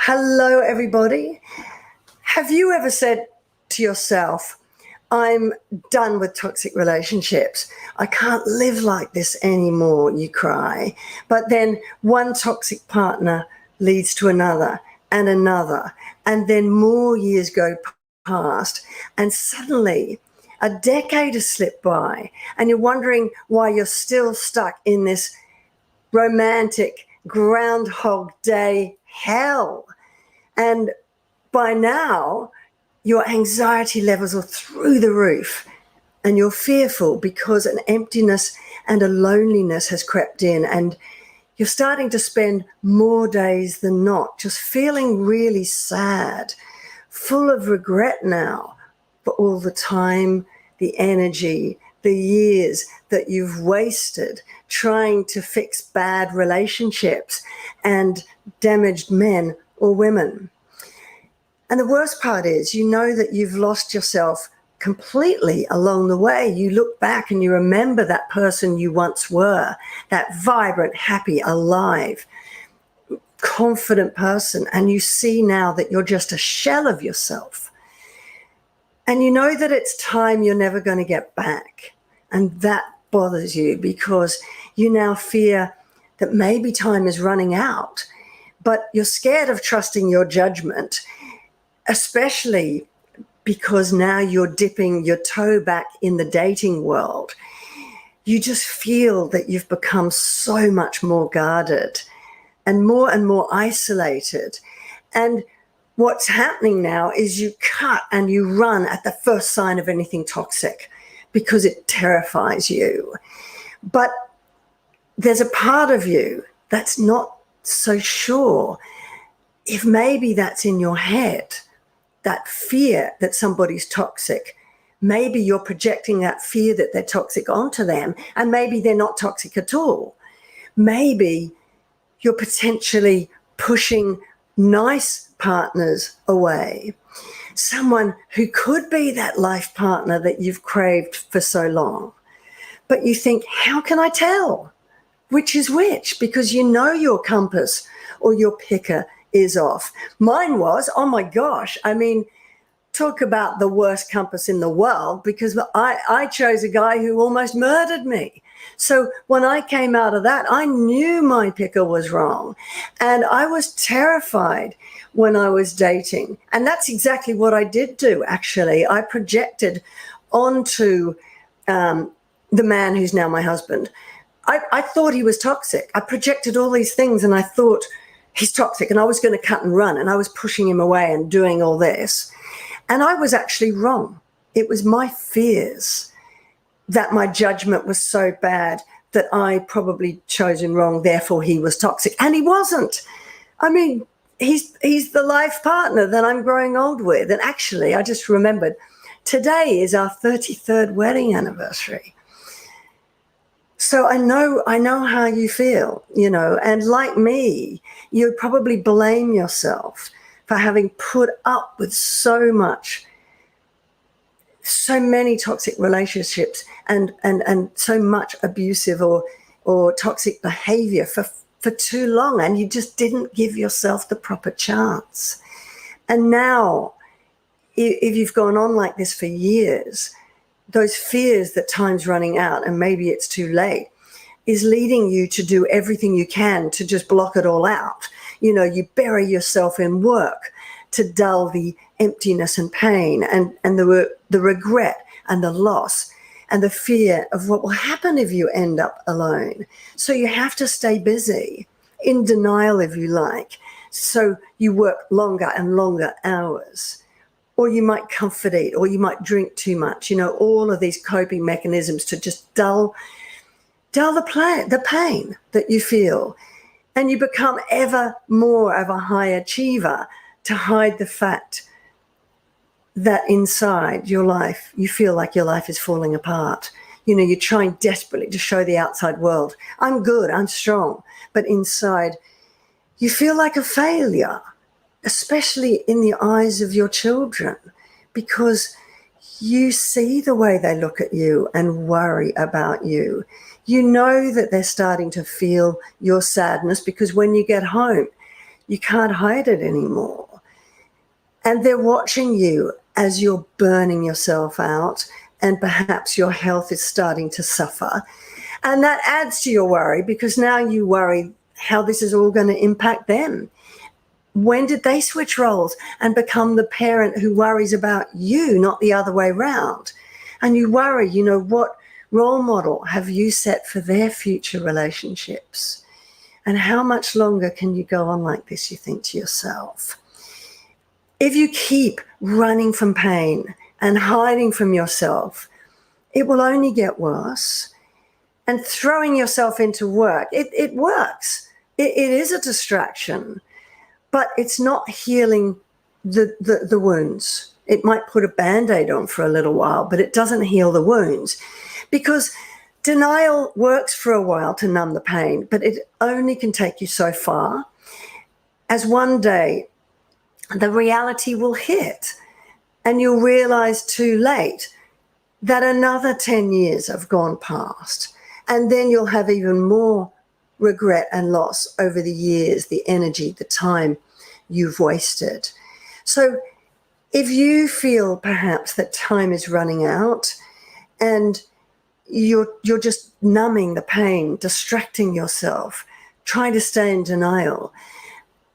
Hello, everybody. Have you ever said to yourself, I'm done with toxic relationships. I can't live like this anymore, you cry. But then one toxic partner leads to another and another, and then more years go past, and suddenly a decade has slipped by, and you're wondering why you're still stuck in this romantic Groundhog Day hell. And by now, your anxiety levels are through the roof and you're fearful because an emptiness and a loneliness has crept in, and you're starting to spend more days than not just feeling really sad, full of regret now for all the time, the energy, the years that you've wasted trying to fix bad relationships and damaged men or women. And the worst part is, you know that you've lost yourself completely along the way. You look back and you remember that person you once were, that vibrant, happy, alive, confident person, and you see now that you're just a shell of yourself. And you know that it's time you're never going to get back. And that bothers you because you now fear that maybe time is running out, but you're scared of trusting your judgment, especially because now you're dipping your toe back in the dating world. You just feel that you've become so much more guarded and more isolated. And what's happening now is you cut and you run at the first sign of anything toxic because it terrifies you. But there's a part of you that's not so sure if maybe that's in your head, that fear that somebody's toxic. Maybe you're projecting that fear that they're toxic onto them, and maybe they're not toxic at all. Maybe you're potentially pushing nice partners away, someone who could be that life partner that you've craved for so long. But you think, how can I tell which is which? Because you know your compass or your picker is off. Mine was, oh my gosh, I mean, talk about the worst compass in the world, because I chose a guy who almost murdered me. So when I came out of that, I knew my picker was wrong. And I was terrified when I was dating. And that's exactly what I did do, actually. I projected onto the man who's now my husband. I thought he was toxic. I projected all these things and I thought he's toxic, and I was going to cut and run, and I was pushing him away and doing all this. And I was actually wrong. It was my fears that my judgment was so bad that I probably chosen wrong, therefore he was toxic. And he wasn't. I mean, he's the life partner that I'm growing old with. And actually, I just remembered, today is our 33rd wedding anniversary. So I know how you feel, you know, and like me, you probably blame yourself for having put up with so many toxic relationships and so much abusive or toxic behavior for too long, and you just didn't give yourself the proper chance. And now, if you've gone on like this for years, those fears that time's running out and maybe it's too late is leading you to do everything you can to just block it all out. You know, you bury yourself in work to dull the emptiness and pain and the regret and the loss and the fear of what will happen if you end up alone. So you have to stay busy, in denial if you like. So you work longer and longer hours. Or you might comfort eat, or you might drink too much, you know, all of these coping mechanisms to just dull the pain that you feel. And you become ever more of a high achiever to hide the fact that inside your life, you feel like your life is falling apart. You know, you're trying desperately to show the outside world, I'm good, I'm strong. But inside, you feel like a failure, especially in the eyes of your children, because you see the way they look at you and worry about you. You know that they're starting to feel your sadness because when you get home, You can't hide it anymore. And they're watching you as you're burning yourself out, and perhaps your health is starting to suffer. And that adds to your worry, because now you worry how this is all going to impact them. When did they switch roles and become the parent who worries about you, not the other way around? And you worry, what role model have you set for their future relationships? And how much longer can you go on like this, you think to yourself? If you keep running from pain and hiding from yourself, it will only get worse. And throwing yourself into work, it works. It is a distraction, but it's not healing the wounds. It might put a Band-Aid on for a little while, but it doesn't heal the wounds, because denial works for a while to numb the pain, but it only can take you so far, as one day the reality will hit and you'll realize too late that another 10 years have gone past. And then you'll have even more regret and loss over the years, the energy, the time you've wasted. So if you feel perhaps that time is running out and you're just numbing the pain, distracting yourself, trying to stay in denial,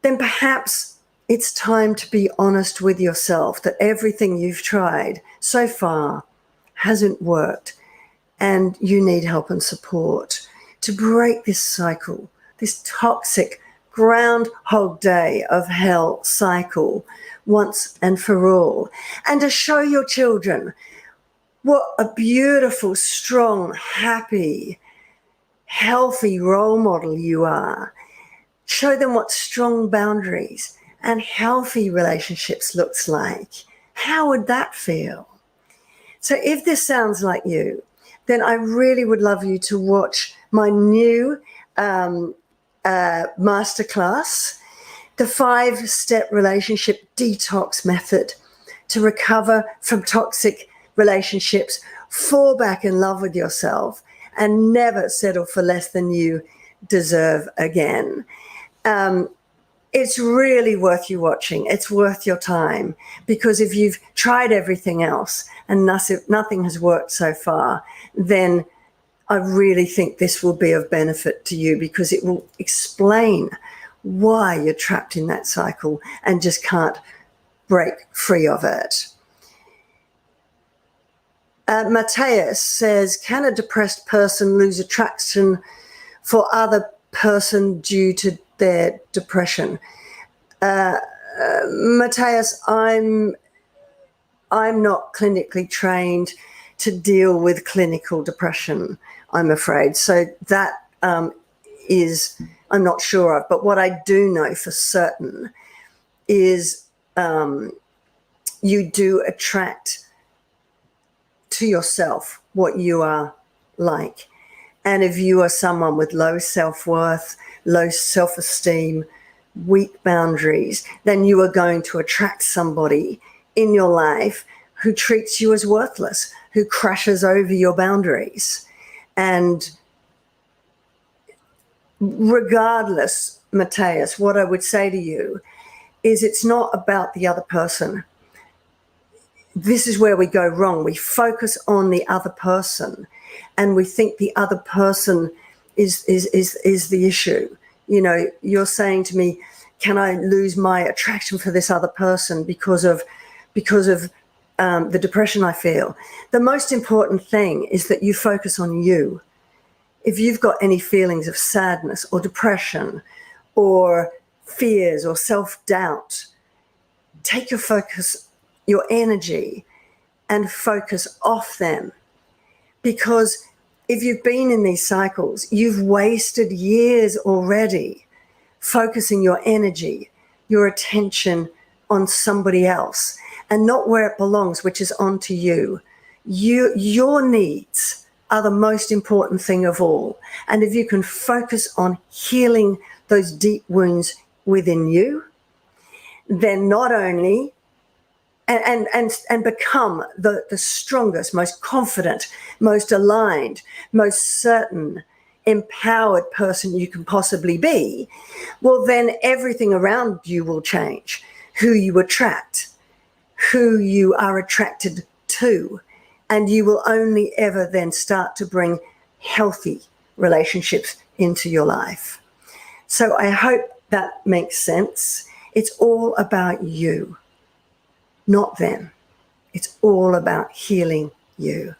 then perhaps it's time to be honest with yourself that everything you've tried so far hasn't worked, and you need help and support to break this cycle, this toxic Groundhog Day of hell cycle once and for all, and to show your children what a beautiful, strong, happy, healthy role model you are. Show them what strong boundaries and healthy relationships looks like. How would that feel? So if this sounds like you, then I really would love you to watch my new masterclass, the 5-step relationship detox method to recover from toxic relationships, fall back in love with yourself, and never settle for less than you deserve again. It's really worth you watching. It's worth your time, because if you've tried everything else and nothing has worked so far, then I really think this will be of benefit to you, because it will explain why you're trapped in that cycle and just can't break free of it. Matthias says, can a depressed person lose attraction for other person due to their depression? Matthias, I'm not clinically trained to deal with clinical depression, I'm afraid. So that is, I'm not sure of. But what I do know for certain is you do attract to yourself what you are like. And if you are someone with low self-worth, low self-esteem, weak boundaries, then you are going to attract somebody in your life who treats you as worthless, who crashes over your boundaries. And regardless, Matthias, what I would say to you is it's not about the other person. This is where we go wrong. We focus on the other person and we think the other person is the issue. You know, you're saying to me, can I lose my attraction for this other person because of the depression I feel? The most important thing is that you focus on you. If you've got any feelings of sadness or depression or fears or self-doubt, take your focus, your energy, and focus off them. Because if you've been in these cycles, you've wasted years already focusing your energy, your attention on somebody else and not where it belongs, which is onto you. Your needs are the most important thing of all. And if you can focus on healing those deep wounds within you, then not only and become the strongest, most confident, most aligned, most certain empowered person you can possibly be, well, then everything around you will change. Who you attract, who you are attracted to, and you will only ever then start to bring healthy relationships into your life. So I hope that makes sense. It's all about you, not them. It's all about healing you.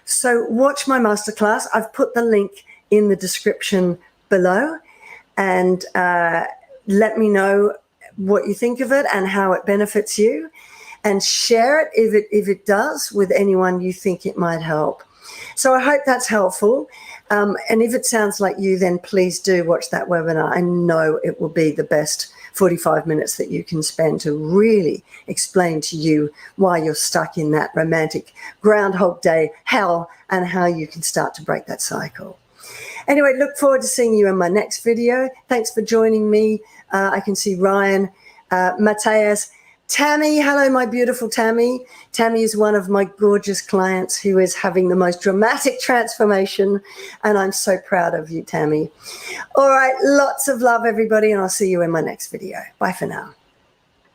So watch my masterclass. I've put the link in the description below, and let me know what you think of it and how it benefits you, and share it if it does with anyone you think it might help. So I hope that's helpful. And if it sounds like you, then please do watch that webinar. I know it will be the best 45 minutes that you can spend to really explain to you why you're stuck in that romantic Groundhog Day hell and how you can start to break that cycle. Anyway, look forward to seeing you in my next video. Thanks for joining me. I can see Ryan, Matthias, Tammy. Hello, my beautiful Tammy. Tammy is one of my gorgeous clients who is having the most dramatic transformation, and I'm so proud of you, Tammy. All right, lots of love, everybody, and I'll see you in my next video. Bye for now.